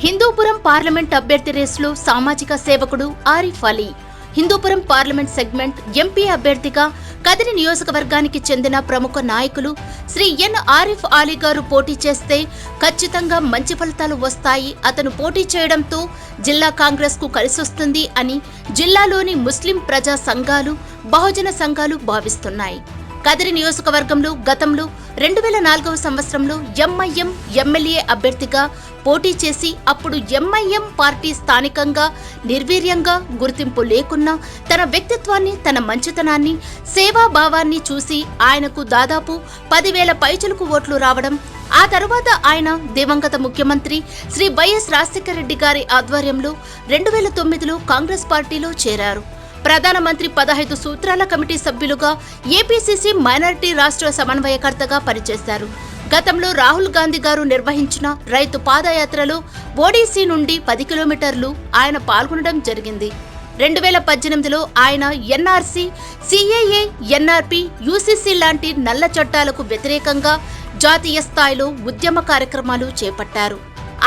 Hindupuram parliament అభ్యర్థి రేసులో సామాజిక సేవకుడు Arif Ali Hindupur parliament segment MP అభ్యర్థిగా కదిరి నియోజకవర్గానికి చెందిన ప్రముఖ నాయకులు శ్రీ ఎన్ ఆరిఫ్ అలీ గారు పోటీ చేస్తే ఖచ్చితంగా మంచి ఫలితాలు వస్తాయి, అతను పోటీ చేయడంతో జిల్లా కాంగ్రెస్ కు కలిసొస్తుంది అని జిల్లాలోని ముస్లిం ప్రజా సంఘాలు, బహుజన సంఘాలు భావిస్తున్నాయి. కదిరి నియోజకవర్గంలో గతంలో 2004వ సంవత్సరంలో ఎంఐఎం ఎమ్మెల్యే అభ్యర్థిగా పోటీ చేసి అప్పుడు ఎంఐఎం పార్టీ స్థానికంగా నిర్వీర్యంగా గుర్తింపు లేకున్నా తన వ్యక్తిత్వాన్ని, తన మంచితనాన్ని, సేవాభావాన్ని చూసి ఆయనకు దాదాపు 10,000 పైచిలుకు ఓట్లు రావడం, ఆ తరువాత ఆయన దివంగత ముఖ్యమంత్రి శ్రీ వైఎస్ రాజశేఖర రెడ్డి గారి ఆధ్వర్యంలో 2009లో కాంగ్రెస్ పార్టీలో చేరారు. ప్రధానమంత్రి 15 సూత్రాల కమిటీ సభ్యులుగా ఏపీసీసీ మైనారిటీ రాష్ట్ర సమన్వయకర్తగా పనిచేశారు. గతంలో రాహుల్ గాంధీ గారు నిర్వహించిన రైతు పాదయాత్రలో ఓడిసీ నుండి 10 కిలోమీటర్లు ఆయన పాల్గొనడం జరిగింది. 2018లో ఆయన ఎన్ఆర్సీ, సిఏఏ, ఎన్ఆర్పీ, యూసీసీ లాంటి నల్ల చట్టాలకు వ్యతిరేకంగా జాతీయ స్థాయిలో ఉద్యమ కార్యక్రమాలు చేపట్టారు.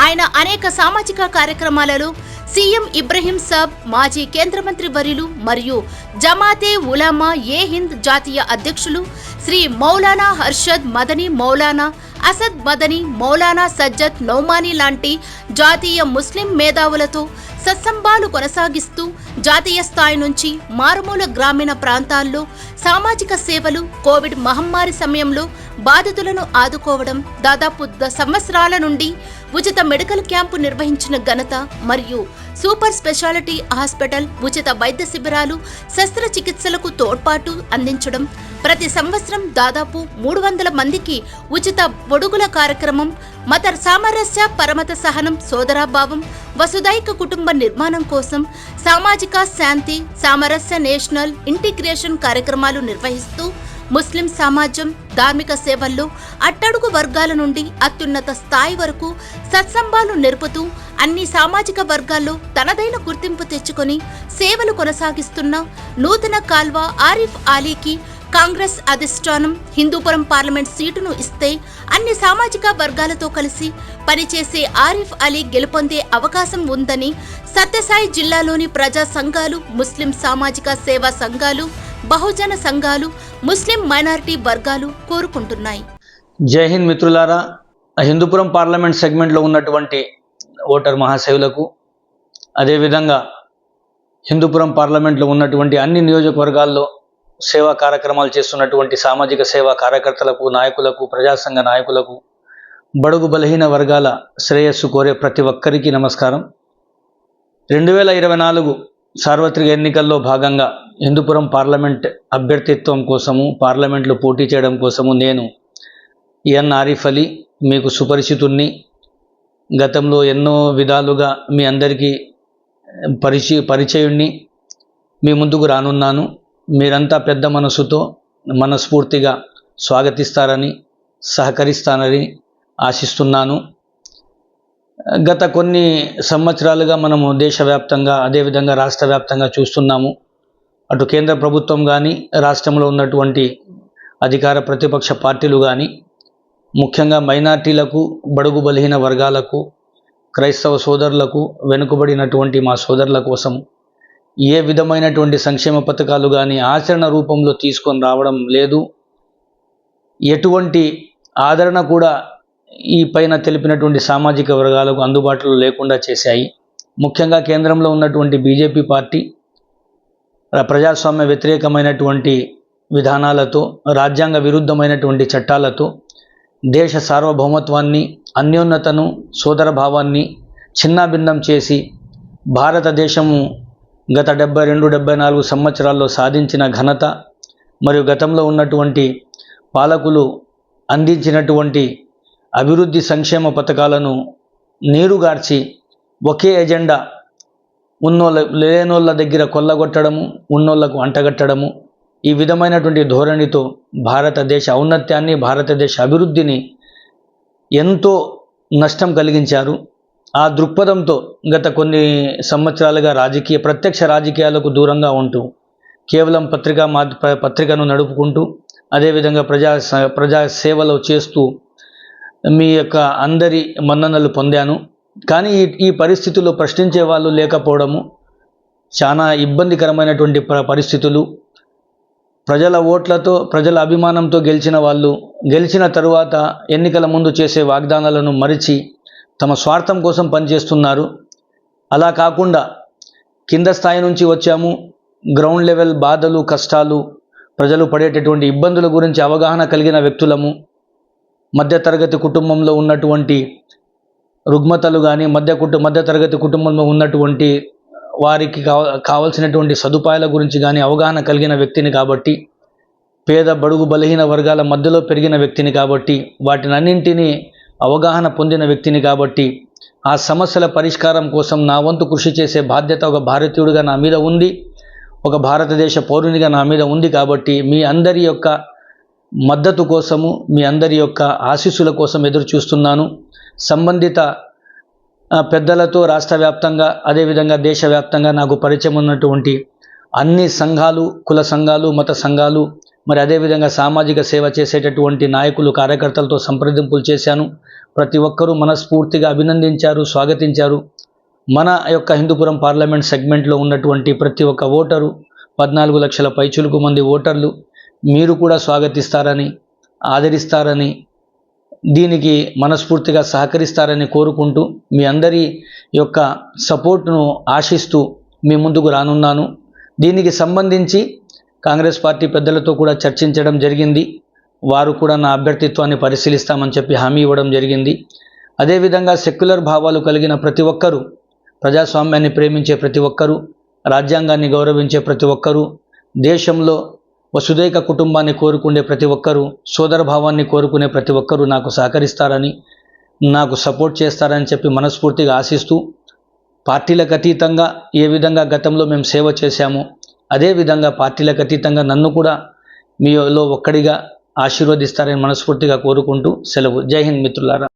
ఆయన అనేక సామాజిక కార్యక్రమాలలో సీఎం ఇబ్రహీం సాబ్, మాజీ కేంద్ర మంత్రి వర్యులు మరియు జమాతే ఉలమా ఏ హింద్ జాతీయ అధ్యక్షులు శ్రీ మౌలానా హర్షద్ మదనీ, మౌలానా అసద్ మదనీ, మౌలానా సజ్జద్ నౌమానీ లాంటి జాతీయ ముస్లిం మేధావులతో సత్సంబాలు కొనసాగిస్తూ జాతీయ స్థాయి నుంచి మారుమూల గ్రామీణ ప్రాంతాల్లో సామాజిక సేవలు, కోవిడ్ మహమ్మారి సమయంలో బాధితులను ఆదుకోవడం, దాదాపు 10 సంవత్సరాల నుండి ఉచిత మెడికల్ క్యాంపు నిర్వహించిన ఘనత మరియు సూపర్ స్పెషాలిటీ హాస్పిటల్, ఉచిత వైద్య శిబిరాలు, శస్త్రచికిత్సలకు తోడ్పాటు అందించడం, ప్రతి సంవత్సరం దాదాపు 300 మందికి ఉచిత పొడుగుల కార్యక్రమం, మత సామరస్య, పరమత సహనం, సోదరాభావం, వసుదైక కుటుంబ నిర్మాణం కోసం సామాజిక శాంతి, సామరస్య, నేషనల్ ఇంటిగ్రేషన్ కార్యక్రమాలు నిర్వహిస్తూ ముస్లిం సమాజం ధార్మిక సేవల్లో అట్టడుగు వర్గాల నుండి అత్యున్నత స్థాయి వరకు సత్సంబాలు నెరుపుతూ అన్ని సామాజిక వర్గాల్లో తనదైన గుర్తింపు తెచ్చుకొని సేవలు కొనసాగిస్తున్న నూతన కాల్వ ఆరిఫ్ అలీకి కాంగ్రెస్ అధిష్టానం హిందూపురం పార్లమెంట్ సీటును ఇస్తే అన్ని సామాజిక వర్గాలతో కలిసి పనిచేసే ఆరిఫ్ అలీ గెలుపొందే అవకాశం ఉందని సత్యసాయి జిల్లాలోని ప్రజా సంఘాలు, ముస్లిం సామాజిక సేవా సంఘాలు, బహుజన సంఘాలు, ముస్లిం మైనారిటీ వర్గాలు కోరుకుంటున్నాయి. జై హింద్ మిత్రులారా, హిందూపురం పార్లమెంట్ సెగ్మెంట్లో ఉన్నటువంటి ఓటర్ మహాశైవులకు, అదేవిధంగా హిందూపురం పార్లమెంట్లో ఉన్నటువంటి అన్ని నియోజకవర్గాల్లో సేవా కార్యక్రమాలు చేస్తున్నటువంటి సామాజిక సేవా కార్యకర్తలకు, నాయకులకు, ప్రజాసంఘ నాయకులకు, బడుగు బలహీన వర్గాల శ్రేయస్సు కోరే ప్రతి ఒక్కరికి నమస్కారం. 2024 సార్వత్రిక ఎన్నికల్లో భాగంగా హిందూపురం పార్లమెంట్ అభ్యర్థిత్వం కోసము, పార్లమెంట్లో పోటీ చేయడం కోసము నేను ఎన్ ఆరిఫ్ అలీ మీకు సుపరిచితుణ్ణి. గతంలో ఎన్నో విధాలుగా మీ అందరికీ పరిచయుణ్ణి. మీ ముందుకు రానున్నాను. మీరంతా పెద్ద మనసుతో మనస్ఫూర్తిగా స్వాగతిస్తారని, సహకరిస్తారని ఆశిస్తున్నాను. గత కొన్ని సంవత్సరాలుగా మనము దేశవ్యాప్తంగా, అదేవిధంగా రాష్ట్ర వ్యాప్తంగా చూస్తున్నాము. అటు కేంద్ర ప్రభుత్వం కానీ, రాష్ట్రంలో ఉన్నటువంటి అధికార ప్రతిపక్ష పార్టీలు కానీ, ముఖ్యంగా మైనార్టీలకు, బడుగు బలహీన వర్గాలకు, క్రైస్తవ సోదరులకు, వెనుకబడినటువంటి మా సోదరుల కోసం ఏ విధమైనటువంటి సంక్షేమ పథకాలు కానీ ఆచరణ రూపంలో తీసుకొని రావడం లేదు. ఎటువంటి ఆదరణ కూడా ఈ పైన తెలిపినటువంటి సామాజిక వర్గాలకు అందుబాటులో లేకుండా చేశాయి. ముఖ్యంగా కేంద్రంలో ఉన్నటువంటి బీజేపీ పార్టీ ప్రజాస్వామ్య వ్యతిరేకమైనటువంటి విధానాలతో, రాజ్యాంగ విరుద్ధమైనటువంటి చట్టాలతో దేశ సార్వభౌమత్వాన్ని, అన్యోన్నతను, సోదరభావాన్ని చిన్నాభిన్నం చేసి భారతదేశము గత 72-74 సంవత్సరాల్లో సాధించిన ఘనత మరియు గతంలో ఉన్నటువంటి పాలకులు అందించినటువంటి అభివృద్ధి సంక్షేమ పథకాలను నీరుగార్చి ఒకే ఎజెండా లేనోళ్ళ దగ్గర కొల్లగొట్టడము, ఉన్నోళ్లకు అంటగట్టడము, ఈ విధమైనటువంటి ధోరణితో భారతదేశ ఔన్నత్యాన్ని, భారతదేశ అభివృద్ధిని ఎంతో నష్టం కలిగించారు. ఆ దృక్పథంతో గత కొన్ని సంవత్సరాలుగా ప్రత్యక్ష రాజకీయాలకు దూరంగా ఉంటూ కేవలం పత్రికను నడుపుకుంటూ, అదేవిధంగా ప్రజా సేవలో చేస్తూ మీ యొక్క అందరి మన్ననలు పొందాను. కానీ ఈ పరిస్థితుల్లో ప్రశ్నించే వాళ్ళు లేకపోవడము చాలా ఇబ్బందికరమైనటువంటి పరిస్థితులు. ప్రజల ఓట్లతో ప్రజల అభిమానంతో గెలిచిన వాళ్ళు గెలిచిన తరువాత ఎన్నికల ముందు చేసే వాగ్దానాలను మరిచి తమ స్వార్థం కోసం పనిచేస్తున్నారు. అలా కాకుండా కింద స్థాయి నుంచి వచ్చాము, గ్రౌండ్ లెవెల్ బాధలు కష్టాలు ప్రజలు పడేటటువంటి ఇబ్బందుల గురించి అవగాహన కలిగిన వ్యక్తులము. మధ్యతరగతి కుటుంబంలో ఉన్నటువంటి రుగ్మతలు కానీ మధ్యతరగతి కుటుంబంలో ఉన్నటువంటి వారికి కావాల్సినటువంటి సదుపాయాల గురించి కానీ అవగాహన కలిగిన వ్యక్తిని కాబట్టి, పేద బడుగు బలహీన వర్గాల మధ్యలో పెరిగిన వ్యక్తిని కాబట్టి, వాటినన్నింటినీ అవగాహన పొందిన వ్యక్తిని కాబట్టి, ఆ సమస్యల పరిష్కారం కోసం నా వంతు కృషి చేసే బాధ్యత ఒక భారతీయుడిగా నా మీద ఉంది, ఒక భారతదేశ పౌరునిగా నా మీద ఉంది. కాబట్టి మీ అందరి యొక్క మద్దతు కోసము, మీ అందరి యొక్క ఆశీస్సుల కోసం ఎదురు చూస్తున్నాను. సంబంధిత పెద్దలతో రాష్ట్ర వ్యాప్తంగా అదేవిధంగా దేశవ్యాప్తంగా నాకు పరిచయం ఉన్నటువంటి అన్ని సంఘాలు, కుల సంఘాలు, మత సంఘాలు, మరి అదేవిధంగా సామాజిక సేవ చేసేటటువంటి నాయకులు, కార్యకర్తలతో సంప్రదింపులు చేశాను. ప్రతి ఒక్కరూ మనస్ఫూర్తిగా అభినందించారు, స్వాగతించారు. మన యొక్క హిందూపురం పార్లమెంట్ సెగ్మెంట్లో ఉన్నటువంటి ప్రతి ఒక్క ఓటరు, 14 లక్షల పైచులుకు మంది ఓటర్లు మీరు కూడా స్వాగతిస్తారని, ఆదరిస్తారని, దీనికి మనస్ఫూర్తిగా సహకరిస్తారని కోరుకుంటూ మీ అందరి యొక్క సపోర్ట్ను ఆశిస్తూ మీ ముందుకు రానున్నాను. దీనికి సంబంధించి కాంగ్రెస్ పార్టీ పెద్దలతో కూడా చర్చించడం జరిగింది. వారు కూడా నా అభ్యర్థిత్వాన్ని పరిశీలిస్తామని చెప్పి హామీ ఇవ్వడం జరిగింది. అదేవిధంగా సెక్యులర్ భావాలు కలిగిన ప్రతి ఒక్కరూ, ప్రజాస్వామ్యాన్ని ప్రేమించే ప్రతి ఒక్కరూ, రాజ్యాంగాన్ని గౌరవించే ప్రతి ఒక్కరూ, దేశంలో వసుదైక కుటుంబాన్ని కోరుకునే ప్రతి ఒక్కరూ, సోదరభావాన్ని కోరుకునే ప్రతి ఒక్కరూ నాకు సహకరిస్తారని, నాకు సపోర్ట్ చేస్తారని చెప్పి మనస్ఫూర్తిగా ఆశిస్తూ, పార్టీలకు అతీతంగా ఏ విధంగా గతంలో మేము సేవ చేశామో అదేవిధంగా పార్టీలకు అతీతంగా నన్ను కూడా మీలో ఒక్కడిగా ఆశీర్వదిస్తారని మనస్ఫూర్తిగా కోరుకుంటూ సెలవు. జై హింద్ మిత్రులారా.